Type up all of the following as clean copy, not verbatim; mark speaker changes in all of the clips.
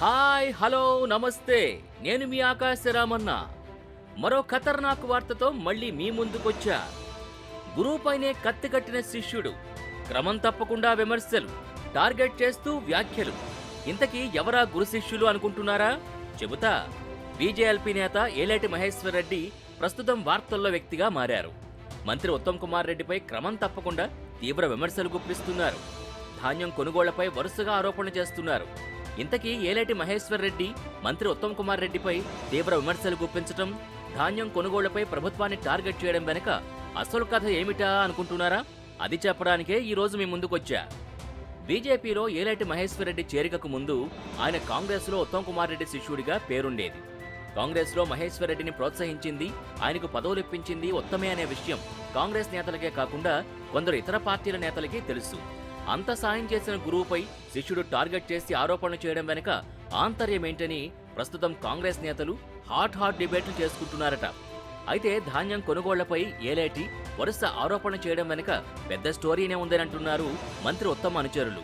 Speaker 1: Hi hello నమస్తే. నేను మీ ఆకాశరామన్న. మరో ఖతర్నాక్ వార్తతో మళ్ళీ మీ ముందుకొచ్చా. గురువుపైనే కత్తి కట్టిన శిష్యుడు, క్రమం తప్పకుండా విమర్శలు, టార్గెట్ చేస్తూ వ్యాఖ్యలు. ఇంతకీ ఎవరా గురు శిష్యులు అనుకుంటున్నారా? చెబుతా. బీజేఎల్పీ నేత ఏలేటి మహేశ్వర్ రెడ్డి ప్రస్తుతం వార్తల్లో వ్యక్తిగా మారారు. మంత్రి ఉత్తమ్ కుమార్ రెడ్డిపై క్రమం తప్పకుండా తీవ్ర విమర్శలు గుప్పిస్తున్నారు. ధాన్యం కొనుగోళ్లపై వరుసగా ఆరోపణలు చేస్తున్నారు. ఇంతకీ ఏలేటి మహేశ్వర్ రెడ్డి మంత్రి ఉత్తమ్ కుమార్ రెడ్డిపై తీవ్ర విమర్శలు గుప్పించటం, ధాన్యం కొనుగోళ్లపై ప్రభుత్వాన్ని టార్గెట్ చేయడం వెనుక అసలు కథ ఏమిటా అనుకుంటున్నారా? అది చెప్పడానికే ఈ రోజు మీ ముందుకొచ్చా. బీజేపీలో ఏలేటి మహేశ్వర్ రెడ్డి చేరికకు ముందు ఆయన కాంగ్రెస్లో ఉత్తమ్ కుమార్ రెడ్డి శిష్యుడిగా పేరుండేది. కాంగ్రెస్లో మహేశ్వర్ రెడ్డిని ప్రోత్సహించింది, ఆయనకు పదవులిప్పించింది ఉత్తమే అనే విషయం కాంగ్రెస్ నేతలకే కాకుండా కొందరు ఇతర పార్టీల నేతలకి తెలుసు. అంత సాయం చేసిన గురువుపై శిష్యుడు టార్గెట్ చేసి ఆరోపణలు చేయడం వెనుక ఆంతర్యమేంటని ప్రస్తుతం కాంగ్రెస్ నేతలు హాట్ డిబేట్లు చేసుకుంటున్నారట. అయితే ధాన్యం కొనుగోళ్లపై ఏలేటి వరుస ఆరోపణ చేయడం వెనుక పెద్ద స్టోరీనే ఉందనంటున్నారు మంత్రి ఉత్తమ్ అనుచరులు.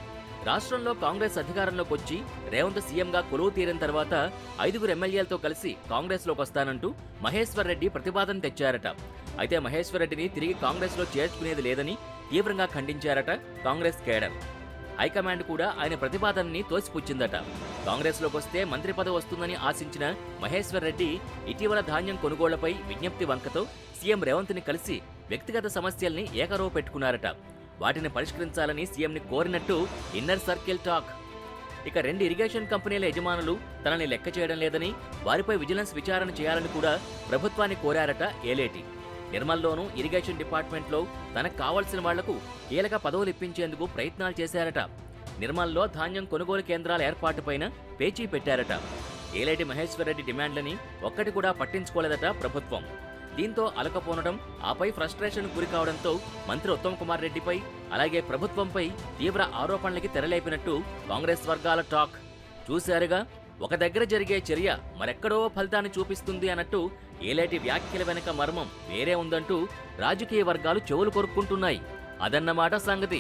Speaker 1: రాష్ట్రంలో కాంగ్రెస్ అధికారంలోకి వచ్చి రేవంత్ సీఎంగా కొలువు తీరిన తర్వాత 5 ఎమ్మెల్యేలతో కలిసి కాంగ్రెస్లోకి వస్తానంటూ మహేశ్వర్ రెడ్డి ప్రతిపాదన తెచ్చారట. అయితే మహేశ్వర్ రెడ్డిని తిరిగి కాంగ్రెస్లో చేర్చుకునేది లేదని తీవ్రంగా ఖండించారట కాంగ్రెస్ కేడర్. హైకమాండ్ కూడా ఆయన ప్రతిపాదనని తోసిపుచ్చిందట. కాంగ్రెస్లోకి వస్తే మంత్రి పదవి వస్తుందని ఆశించిన మహేశ్వర్ రెడ్డి ఇటీవల ధాన్యం కొనుగోళ్లపై విజ్ఞప్తి వంకతో సీఎం రేవంత్ని కలిసి వ్యక్తిగత సమస్యల్ని ఏకరవ పెట్టుకున్నారట. వాటిని పరిష్కరించాలని సీఎంని కోరినట్టు ఇన్నర్ సర్కిల్ టాక్. ఇక 2 ఇరిగేషన్ కంపెనీల యజమానులు తనని లెక్క చేయడం లేదని, వారిపై విజిలెన్స్ విచారణ చేయాలని కూడా ప్రభుత్వాన్ని కోరారట ఏలేటి. నిర్మల్లోనూ ఇరిగేషన్ డిపార్ట్మెంట్లో తనకు కావాల్సిన వాళ్లకు కీలక పదవులు ఇప్పించేందుకు ప్రయత్నాలు చేశారట. నిర్మల్లో ధాన్యం కొనుగోలు కేంద్రాల ఏర్పాటుపైన పేచీ పెట్టారట. ఏలేటి మహేశ్వర్ రెడ్డి డిమాండ్లని ఒక్కటి కూడా పట్టించుకోలేదట ప్రభుత్వం. దీంతో అలకపోనడం, ఆపై ఫ్రస్ట్రేషన్ గురి కావడంతో మంత్రి ఉత్తమ్ కుమార్ రెడ్డిపై అలాగే ప్రభుత్వంపై తీవ్ర ఆరోపణలకి తెరలేపినట్టు కాంగ్రెస్ వర్గాల టాక్. చూశారుగా, ఒక దగ్గర జరిగే చర్య మరెక్కడో ఫలితాన్ని చూపిస్తుంది అన్నట్టు ఏలేటి వ్యాఖ్యల వెనక మర్మం వేరే ఉందంటూ రాజకీయ వర్గాలు చెవులు కొరుక్కుంటున్నాయి. అదన్నమాట సంగతి.